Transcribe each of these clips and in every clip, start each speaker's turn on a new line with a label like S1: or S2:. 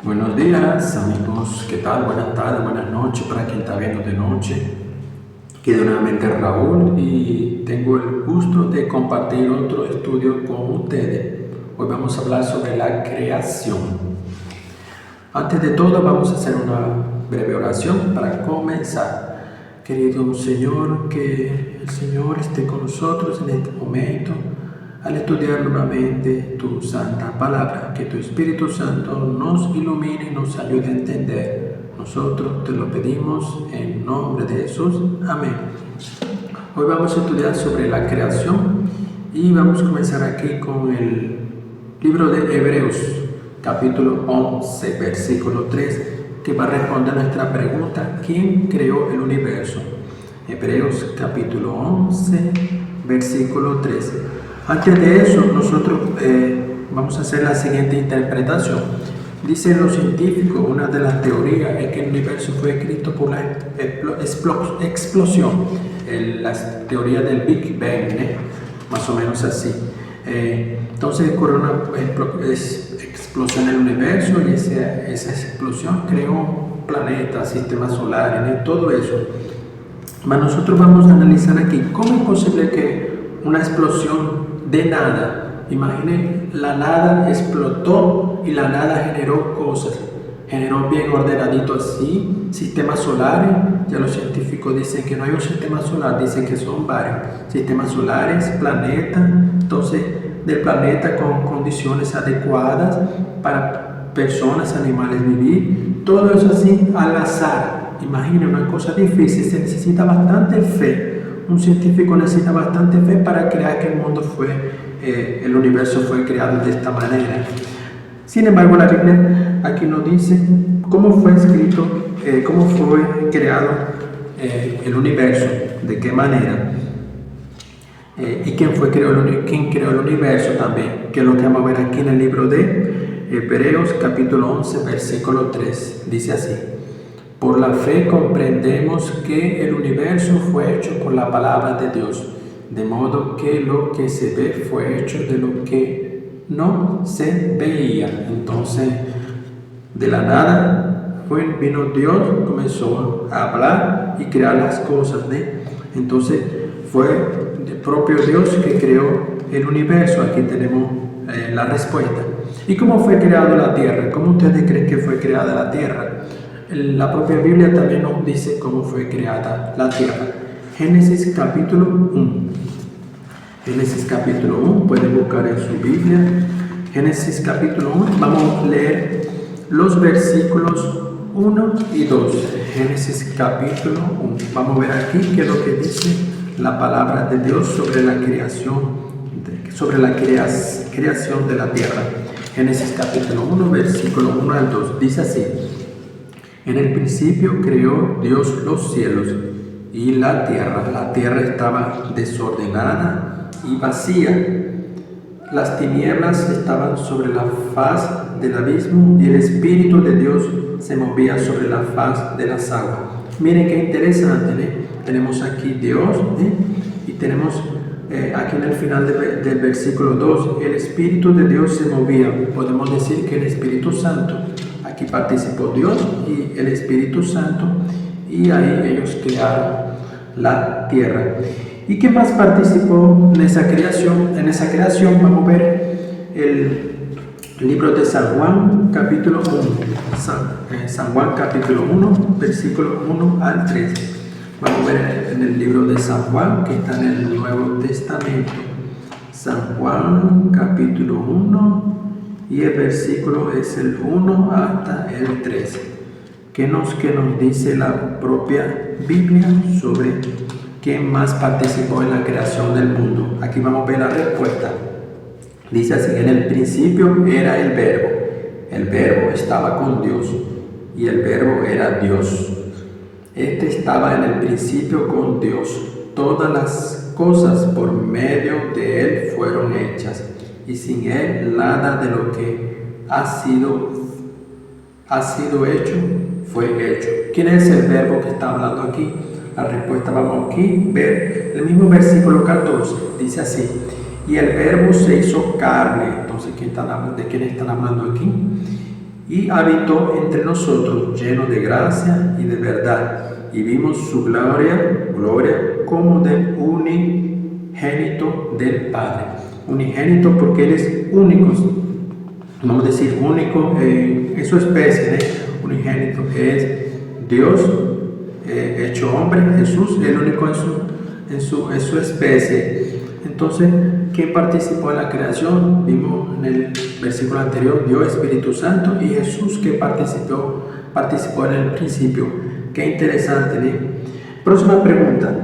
S1: Buenos días amigos, ¿qué tal? Buenas tardes, buenas noches para quien está viendo de noche. Quedo nuevamente Raúl y tengo el gusto de compartir otro estudio con ustedes. Hoy vamos a hablar sobre la creación. Antes de todo vamos a hacer una breve oración para comenzar. Querido Señor, que el Señor esté con nosotros en este momento al estudiar nuevamente tu santa palabra, que tu Espíritu Santo nos ilumine y nos ayude a entender. Nosotros te lo pedimos en nombre de Jesús. Amén. Hoy vamos a estudiar sobre la creación y vamos a comenzar aquí con el libro de Hebreos, capítulo 11, versículo 3, que va a responder a nuestra pregunta: ¿quién creó el universo? Hebreos, capítulo 11, versículo 3. Antes de eso, nosotros vamos a hacer la siguiente interpretación. Dicen los científicos, una de las teorías es que el universo fue escrito por la explosión, la teoría del Big Bang, más o menos así. Entonces ocurrió una explosión en el universo y esa explosión creó planetas, sistemas solares, todo eso. Pero nosotros vamos a analizar aquí cómo es posible que una explosión de nada, imaginen, la nada explotó y la nada generó cosas, generó bien ordenadito así, sistemas solares. Ya los científicos dicen que no hay un sistema solar, dicen que son varios sistemas solares, planetas, entonces del planeta con condiciones adecuadas para personas, animales vivir, todo eso así al azar. Imaginen, una cosa difícil, se necesita bastante fe. Un científico necesita bastante fe para creer que el universo fue creado de esta manera. Sin embargo, la Biblia aquí nos dice cómo fue escrito, cómo fue creado el universo, de qué manera, y quién creó el universo también, que es lo que vamos a ver aquí en el libro de Hebreos, capítulo 11, versículo 3. Dice así: por la fe comprendemos que el universo fue hecho por la palabra de Dios, de modo que lo que se ve fue hecho de lo que no se veía. Entonces, de la nada vino Dios, comenzó a hablar y crear las cosas, Entonces, fue el propio Dios que creó el universo. Aquí tenemos la respuesta. ¿Y cómo fue creada la tierra? ¿Cómo ustedes creen que fue creada la tierra? La propia Biblia también nos dice cómo fue creada la tierra. Génesis capítulo 1. Génesis capítulo 1, pueden buscar en su Biblia. Génesis capítulo 1, vamos a leer los versículos 1 y 2. Génesis capítulo 1. Vamos a ver aquí qué es lo que dice la palabra de Dios sobre la creación, creación de la tierra. Génesis capítulo 1, versículo 1 al 2. Dice así: en el principio creó Dios los cielos y la tierra. La tierra estaba desordenada y vacía. Las tinieblas estaban sobre la faz del abismo y el Espíritu de Dios se movía sobre la faz de las aguas. Miren qué interesante, Tenemos aquí Dios, y tenemos aquí en el final del versículo 2, el Espíritu de Dios se movía. Podemos decir que el Espíritu Santo, aquí participó Dios y el Espíritu Santo, y ahí ellos crearon la tierra. ¿Y qué más participó en esa creación? En esa creación vamos a ver el libro de San Juan, capítulo 1. San Juan, capítulo 1, versículo 1 al 3. Vamos a ver en el libro de San Juan, que está en el Nuevo Testamento. San Juan, capítulo 1. Y el versículo es el 1 hasta el 3. ¿Qué nos dice la propia Biblia sobre quién más participó en la creación del mundo? Aquí vamos a ver la respuesta. Dice así: en el principio era el verbo estaba con Dios y el verbo era Dios. Este estaba en el principio con Dios. Todas las cosas por medio de él fueron hechas, y sin él nada de lo que ha sido hecho fue hecho. ¿Quién es el verbo que está hablando aquí? La respuesta, vamos aquí a ver el mismo versículo 14. Dice así: y el verbo se hizo carne. Entonces, ¿de quién están hablando aquí? y habitó entre nosotros, lleno de gracia y de verdad, y vimos su gloria como del unigénito del Padre. Unigénito porque Él es único, vamos a decir único en su especie, unigénito, que es Dios hecho hombre, Jesús, el único en su especie. Entonces, ¿quién participó en la creación? Vimos en el versículo anterior, Dios, Espíritu Santo, y Jesús que participó en el principio. Qué interesante, ¿no? Próxima pregunta.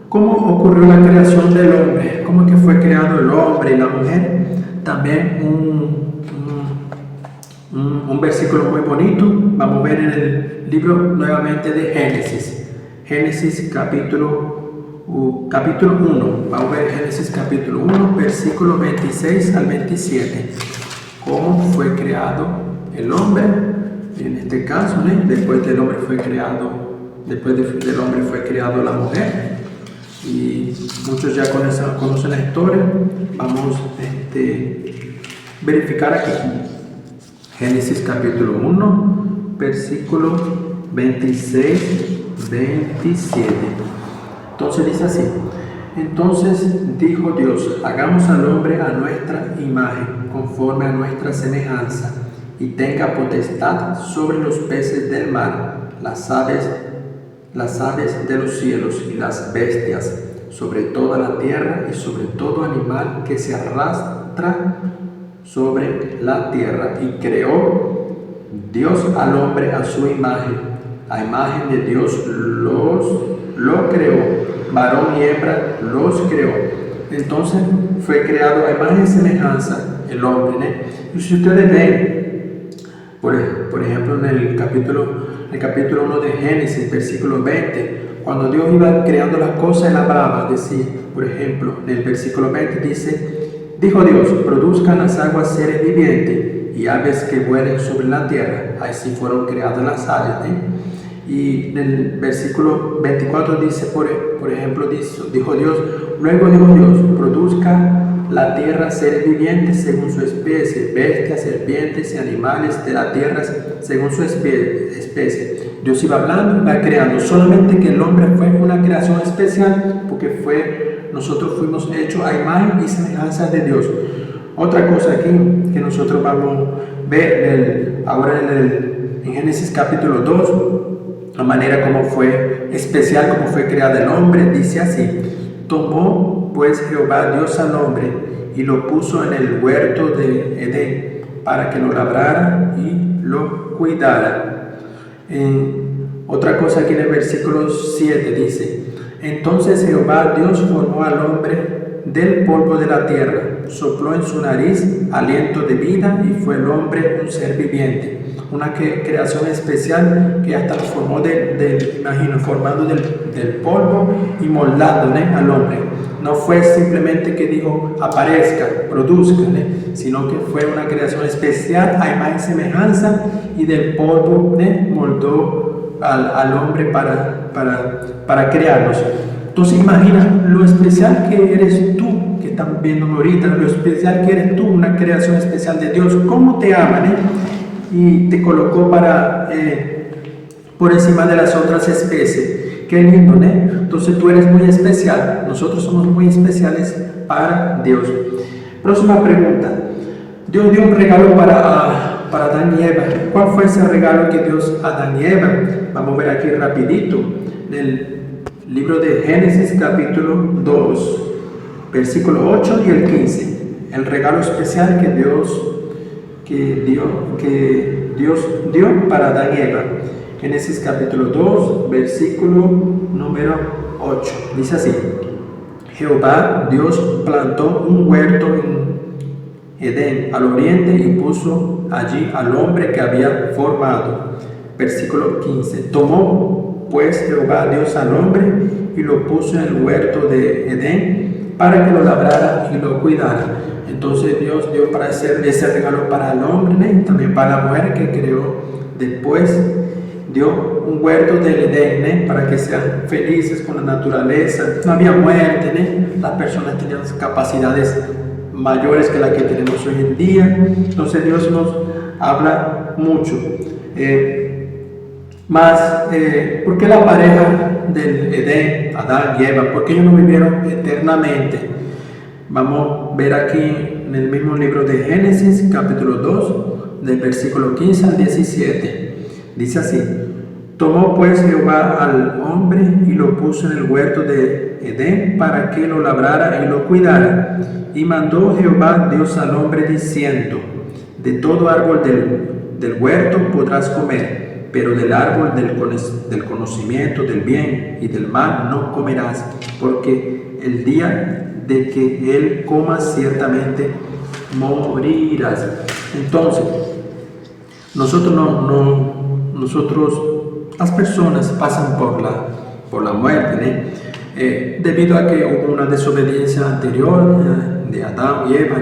S1: ¿Cómo ocurrió la creación del hombre? ¿Cómo que fue creado el hombre y la mujer? También un versículo muy bonito. Vamos a ver en el libro nuevamente de Génesis. Génesis capítulo 1. Vamos a ver Génesis capítulo 1, versículo 26 al 27. ¿Cómo fue creado el hombre? En este caso, después del hombre fue creado la mujer. Y muchos ya conocen la historia. Vamos a verificar aquí. Génesis capítulo 1, versículo 26-27. Entonces dice así: entonces dijo Dios, hagamos al hombre a nuestra imagen, conforme a nuestra semejanza, y tenga potestad sobre los peces del mar, las aves de los cielos y las bestias, sobre toda la tierra y sobre todo animal que se arrastra sobre la tierra. Y creó Dios al hombre a su imagen, a imagen de Dios lo creó, varón y hembra los creó. Entonces fue creado a imagen y semejanza el hombre, Y si ustedes ven, por ejemplo, en el capítulo 1 de Génesis, versículo 20, cuando Dios iba creando las cosas, Él hablaba, decía, por ejemplo, en el versículo 20 dice: dijo Dios, produzcan las aguas seres vivientes y aves que vuelen sobre la tierra. Así fueron creadas las aves, Y en el versículo 24 dice, por ejemplo, dijo Dios, luego dijo Dios, produzca la tierra seres vivientes según su especie, bestias, serpientes y animales de la tierra según su especie. Dios iba hablando, iba creando, solamente que el hombre fue una creación especial porque nosotros fuimos hechos a imagen y semejanza de Dios. Otra cosa aquí que nosotros vamos a ver ahora en Génesis capítulo 2, la manera como fue especial, como fue creado el hombre, dice así: tomó pues Jehová Dios al hombre y lo puso en el huerto de Edén para que lo labrara y lo cuidara. Otra cosa aquí en el versículo 7 dice: entonces Jehová Dios formó al hombre del polvo de la tierra, sopló en su nariz aliento de vida y fue el hombre un ser viviente. Una creación especial que hasta lo formó formando del polvo y moldando al hombre. No fue simplemente que dijo aparezca, produzca, sino que fue una creación especial a imagen y semejanza, y del polvo moldó al hombre para crearnos. Entonces imagina lo especial que eres tú, que están viéndome ahorita, lo especial que eres tú, una creación especial de Dios. ¿Cómo te ama, y te colocó por encima de las otras especies? Qué lindo, Entonces tú eres muy especial, nosotros somos muy especiales para Dios. Próxima pregunta. Dios dio un regalo para Adán y Eva. ¿Cuál fue ese regalo que Dios a Adán y Eva? Vamos a ver aquí rapidito, en el libro de Génesis capítulo 2, versículo 8 y el 15. El regalo especial que Dios dio para Adán y Eva. Génesis capítulo 2, versículo número 8. Dice así: Jehová Dios plantó un huerto en Edén al oriente y puso allí al hombre que había formado. Versículo 15. Tomó pues Jehová Dios al hombre y lo puso en el huerto de Edén para que lo labrara y lo cuidara. Entonces Dios dio para hacer ese regalo para el hombre, y también para la mujer que creó después. Dio un huerto del Edén, para que sean felices con la naturaleza. No había muerte, las personas tenían capacidades mayores que las que tenemos hoy en día. Entonces Dios nos habla mucho. ¿Por qué la pareja del Edén, Adán y Eva, por qué ellos no vivieron eternamente? Vamos a ver aquí en el mismo libro de Génesis, capítulo 2, del versículo 15 al 17. Dice así: tomó pues Jehová al hombre y lo puso en el huerto de Edén para que lo labrara y lo cuidara. Y mandó Jehová Dios al hombre diciendo: de todo árbol del huerto podrás comer, pero del árbol del conocimiento del bien y del mal no comerás, porque el día de que él comas ciertamente morirás. Entonces, las personas pasan por la muerte, debido a que hubo una desobediencia anterior de Adán y Eva,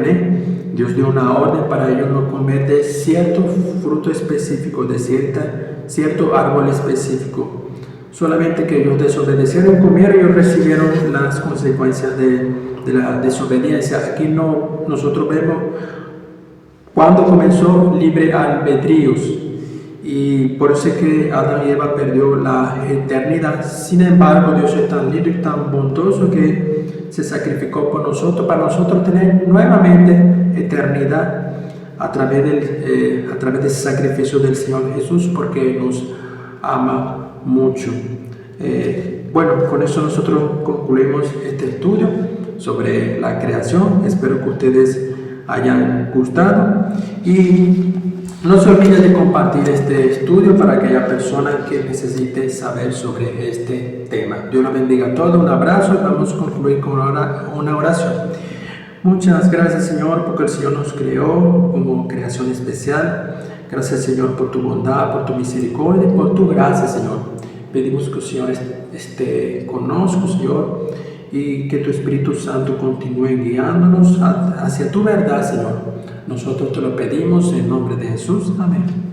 S1: Dios dio una orden para ellos no comer de cierto fruto específico, de cierto árbol específico. Solamente que ellos desobedecieron, comieron y ellos recibieron las consecuencias de la desobediencia. Aquí nosotros vemos cuando comenzó libre albedríos, y por eso es que Adán y Eva perdió la eternidad. Sin embargo, Dios es tan lindo y tan bondadoso que se sacrificó por nosotros, para nosotros tener nuevamente eternidad a través de ese sacrificio del Señor Jesús, porque nos ama mucho. Bueno, con eso nosotros concluimos este estudio sobre la creación. Espero que ustedes hayan gustado y no se olviden de compartir este estudio para aquella persona que necesite saber sobre este tema. Dios los bendiga a todos, un abrazo y vamos a concluir con una oración. Muchas gracias, Señor, porque el Señor nos creó como creación especial. Gracias, Señor, por tu bondad, por tu misericordia y por tu gracia, Señor. Pedimos que el Señor esté con nosotros, Señor, y que tu Espíritu Santo continúe guiándonos hacia tu verdad, Señor. Nosotros te lo pedimos en nombre de Jesús. Amén.